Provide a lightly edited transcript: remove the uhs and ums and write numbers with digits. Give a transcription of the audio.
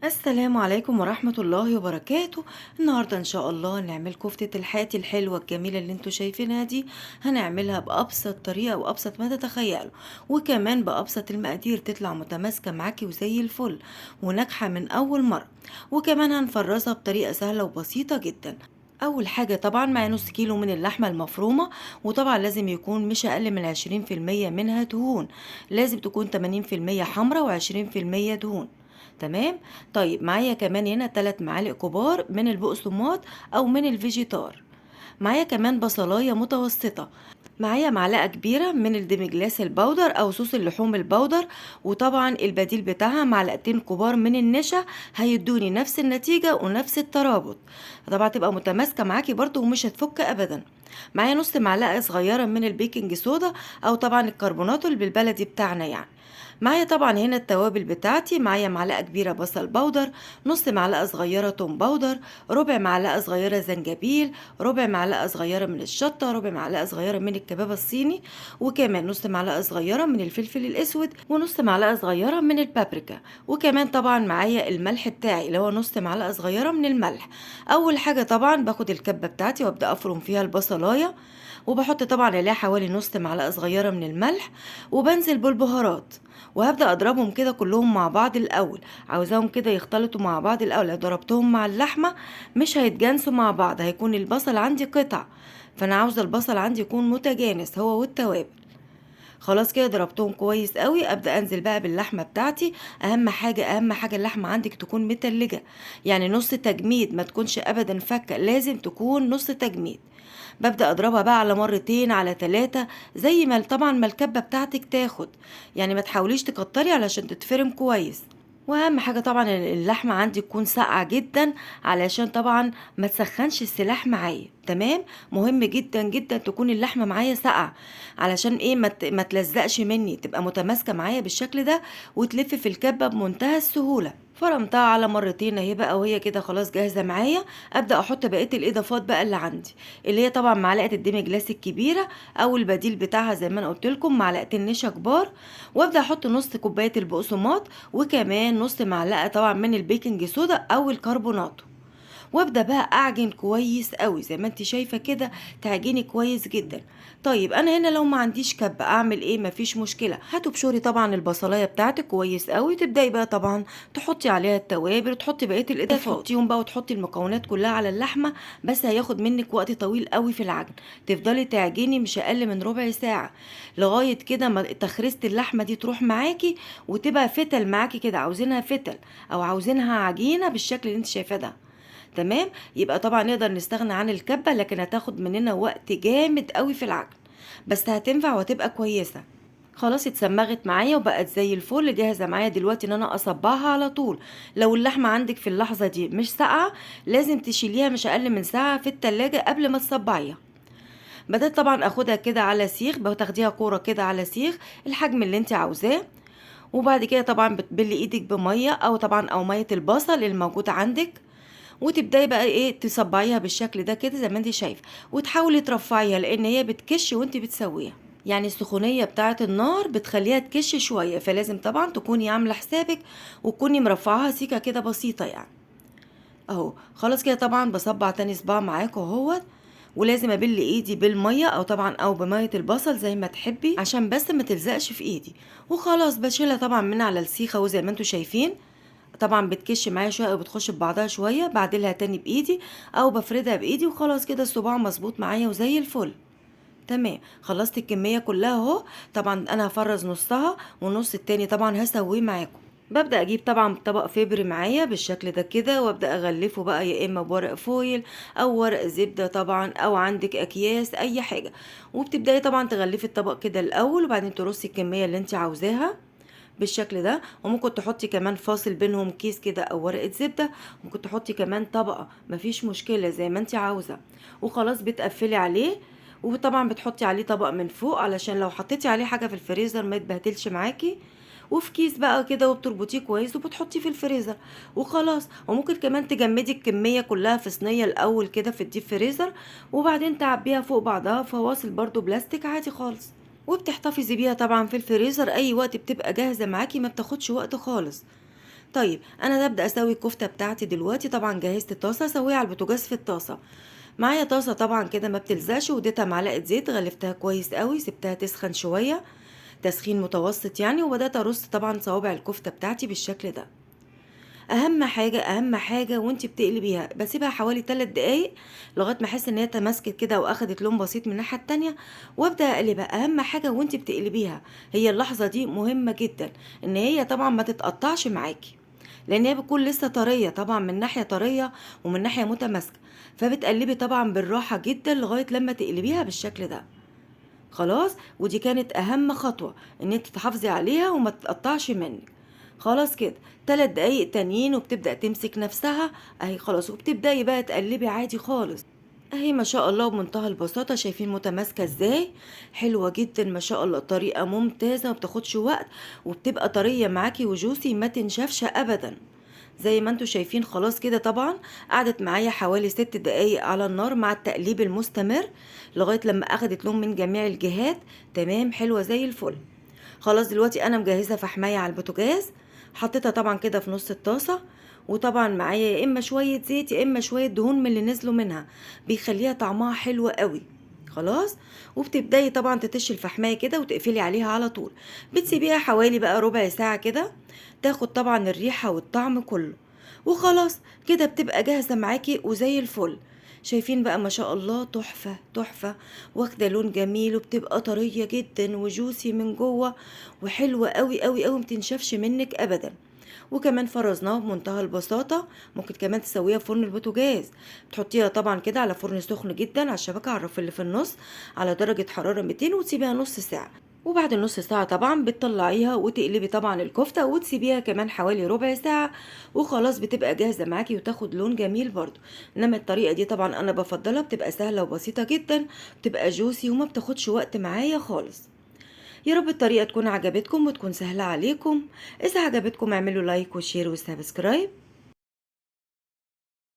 السلام عليكم ورحمة الله وبركاته. النهاردة إن شاء الله نعمل كفتة الحاتي الحلوة الجميلة اللي انتوا شايفينها دي. هنعملها بأبسط طريقة وأبسط ما تتخيلوا، وكمان بأبسط المقادير تطلع متماسكة معاكي وزي الفل وناجحة من أول مرة. وكمان هنفرزها بطريقة سهلة وبسيطة جدا. أول حاجة طبعا معايا نص كيلو من اللحمة المفرومة، وطبعا لازم يكون مش أقل من 20% منها دهون. لازم تكون 80% حمرا و20% دهون. تمام. طيب معايا كمان هنا 3 معالق كبار من البقسماط او من الفيجيتار. معايا كمان بصلاية متوسطة. معايا معلقة كبيرة من الديمجلاس البودر او صوص اللحوم البودر. وطبعا البديل بتاعها معلقتين كبار من النشا، هيدوني نفس النتيجة ونفس الترابط. طبعا تبقى متماسكة معاكي برضو ومش هتفك ابدا. معايا نص معلقة صغيرة من البيكنج صودا، او طبعا الكربونات اللي بالبلدي بتاعنا يعني. معايا طبعا هنا التوابل بتاعتي، معايا معلقة كبيرة بصل بودر، نص معلقة صغيرة توم بودر، ربع معلقة صغيرة زنجبيل، ربع معلقة صغيرة من الشطة، ربع معلقة صغيرة من الكباب الصيني، وكمان نص معلقة صغيرة من الفلفل الأسود، ونص معلقة صغيرة من البابريكا. وكمان طبعا معايا الملح بتاعي اللي هو نص معلقة صغيرة من الملح. أول حاجة طبعا باخد الكبة بتاعتي وأبدأ أفرم فيها البصلاية، وبحط طبعا عليها حوالي نص معلقة صغيرة من الملح، وبنزل بالبهارات، وهبدأ أضربهم كده كلهم مع بعض الأول. عاوزاهم كده يختلطوا مع بعض الأول. لو ضربتهم مع اللحمة مش هيتجانسوا مع بعض، هيكون البصل عندي قطع، فأنا عاوزة البصل عندي يكون متجانس هو والتوابل. خلاص كده ضربتهم كويس قوي، ابدا انزل بقى باللحمه بتاعتي. اهم حاجه اللحمه عندك تكون متلجه، يعني نص تجميد، ما تكونش ابدا فكه، لازم تكون نص تجميد. ببدا اضربها بقى على مرتين على 3، زي ما طبعا ما الكبه بتاعتك تاخد. يعني ما تحاوليش تكتري علشان تتفرم كويس. واهم حاجه طبعا اللحمه عندي تكون ساقعه جدا، علشان طبعا ما تسخنش السلاح معايا. تمام. مهم جدا جدا تكون اللحمه معايا ساقعه، علشان ايه ما تلزقش مني، تبقى متماسكه معايا بالشكل ده، وتلف في الكبه بمنتهى السهوله. فرمتها على مرتين اهي بقى، وهي كده خلاص جاهزه معايا. ابدا احط بقيه الاضافات بقى اللي عندي، اللي هي طبعا معلقه الديمي جلاس الكبيره، او البديل بتاعها زي ما انا قلت لكم معلقتين نشا كبار. وابدا احط نص كوبايه البقسماط، وكمان نص معلقه طبعا من البيكنج صودا او الكربوناتو. وابدا بقى اعجن كويس قوي زي ما انت شايفه كده، تعجني كويس جدا. طيب انا هنا لو ما عنديش كب اعمل ايه؟ مفيش مشكله، هتبشري طبعا البصلايه بتاعتك كويس قوي، تبداي بقى طبعا تحطي عليها التوابل وتحطي بقيه الاضافات، تحطيهم بقى وتحطي المكونات كلها على اللحمه. بس هياخد منك وقت طويل قوي في العجن، تفضلي تعجني مش اقل من ربع ساعه، لغايه كده ما تخريصه اللحمه دي تروح معاكي وتبقى فتل معاكي كده. عاوزينها فتل او عاوزينها عجينه بالشكل اللي انت شايفاه ده. تمام. يبقى طبعا نقدر نستغنى عن الكبة، لكن هتاخد مننا وقت جامد قوي في العجن، بس هتنفع وهتبقى كويسة. خلاص اتسمغت معايا وبقت زي الفل، جاهزة معايا دلوقتي ان انا اصبعها على طول. لو اللحمة عندك في اللحظة دي مش ساقعة، لازم تشيليها مش اقل من ساعة في التلاجة قبل ما تصبعيها. بدأت طبعا اخدها كده على سيخ، بتاخديها كورة كده على سيخ، الحجم اللي انت عاوزاه. وبعد كده طبعا بتبلي ايدك بمية، او طبعا او مية البصل الموجودة عندك، وتبداي بقى ايه تصبعيها بالشكل ده كده زي ما انت شايفه، وتحاولي ترفعيها لان هي بتكش وانت بتسويها. يعني السخونيه بتاعه النار بتخليها تكش شويه، فلازم طبعا تكوني عامله حسابك وتكوني مرفعاها سيكه كده بسيطه يعني. اهو خلاص كده طبعا بصبع تاني صباع معاكم اهوت. ولازم ابل ايدي بالميه او طبعا او بميه البصل زي ما تحبي، عشان بس ما تلزقش في ايدي. وخلاص بشيلها طبعا من على السيخه وزي ما انتم شايفين. طبعا بتكش معايا شويه او بتخش في بعضها شويه، بعدلها تاني بايدي او بفردها بايدي، وخلاص كده الصباع مظبوط معايا وزي الفل. تمام. خلصت الكميه كلها اهو. طبعا انا هفرز نصها والنص التاني طبعا هسويه معاكم. ببدأ اجيب طبعا طبق فبر معايا بالشكل ده كده، وابدأ اغلفه بقى يا اما بورق فويل او ورق زبدة طبعا، او عندك اكياس اي حاجة. وبتبدأي طبعا تغلفي الطبق كده الاول، وبعدين ترصي الكمية اللي انت عاوزاها بالشكل ده. وممكن تحطي كمان فاصل بينهم كيس كده او ورقة زبدة، ممكن تحطي كمان طبقة، مفيش مشكلة زي ما انت عاوزة. وخلاص بتقفلي عليه، وطبعا بتحطي عليه طبق من فوق علشان لو حطيتي عليه حاجة في الفريزر ما يتبهدلش معاكي. وفي كيس بقى كده وبتربطيه كويس وبتحطيه في الفريزر وخلاص. وممكن كمان تجمدي الكمية كلها في صينية الاول كده في الديب فريزر، وبعدين تعبيها فوق بعضها فواصل برضو بلاستيك عادي خالص. وبتحتفظي بيها طبعا في الفريزر اي وقت، بتبقى جاهزة معاكي ما بتاخدش وقت خالص. طيب انا هبدأ اسوي الكفتة بتاعتي دلوقتي. طبعا جهزت الطاسة، اسويها على البوتاجاز في الطاسة. معايا طاسة طبعا كده ما بتلزقش، واديتها معلقة زيت، غلفتها كويس قوي، سبتها تسخن شوية، تسخين متوسط يعني، وبدأت ارص طبعا صوابع الكفتة بتاعتي بالشكل ده. اهم حاجه وانت بتقلبيها بسيبها حوالي 3 دقايق لغايه ما احس ان هي تماسكت كده واخدت لون بسيط من الناحيه التانية، وابدا اقلبها. اهم حاجه وانت بتقلبيها هي اللحظه دي مهمه جدا، ان هي طبعا ما تتقطعش معاكي، لان هي بتكون لسه طريه طبعا، من ناحيه طريه ومن ناحيه متماسكه، فبتقلبي طبعا بالراحه جدا لغايه لما تقلبيها بالشكل ده. خلاص، ودي كانت اهم خطوة، ان انت تحافظي عليها وما تتقطعش منك. خلاص كده 3 دقايق تانيين وبتبدأ تمسك نفسها اهي خلاص، وبتبدأي بقى تقلبي عادي خالص. اهي ما شاء الله بمنتهى البساطة، شايفين متماسكة ازاي؟ حلوة جدا ما شاء الله، طريقة ممتازة، ما بتاخدش وقت، وبتبقى طرية معاكي وجوسي ما تنشفش ابدا. زي ما انتوا شايفين خلاص كده طبعا. قعدت معايا حوالي 6 دقايق على النار مع التقليب المستمر لغاية لما اخدت لون من جميع الجهات. تمام، حلوة زي الفل. خلاص دلوقتي انا مجهزة فحماية على البوتاجاز، حطيتها طبعا كده في نص الطاسة، وطبعا معايا يا اما شوية زيت يا اما شوية دهون من اللي نزلوا منها، بيخليها طعمها حلو قوي. خلاص، وبتبداي طبعا تتشي الفحمايه كده وتقفلي عليها على طول. بتسيبيها حوالي بقى ربع ساعه كده، تاخد طبعا الريحه والطعم كله، وخلاص كده بتبقى جاهزه معاكي وزي الفل. شايفين بقى ما شاء الله، تحفه تحفه، واخده لون جميل، وبتبقى طريه جدا وجوسي من جوه، وحلوه قوي قوي قوي، متنشفش منك ابدا. وكمان فرزناها بمنتهى البساطة. ممكن كمان تسويها في فرن البوتاجاز، تحطيها طبعا كده على فرن سخن جدا على الشبكة، على الرف اللي في النص، على درجة حرارة 200، وتسيبيها نص ساعة. وبعد النص ساعة طبعا بتطلعيها وتقلبي طبعا الكفتة وتسيبيها كمان حوالي ربع ساعة، وخلاص بتبقى جاهزة معاكي وتاخد لون جميل برضو. انما الطريقة دي طبعا انا بفضلها، بتبقى سهلة وبسيطة جدا، بتبقى جوسي وما بتاخدش وقت معايا خالص. يا رب الطريقة تكون عجبتكم وتكون سهلة عليكم. إذا عجبتكم اعملوا لايك وشير وسبسكرايب.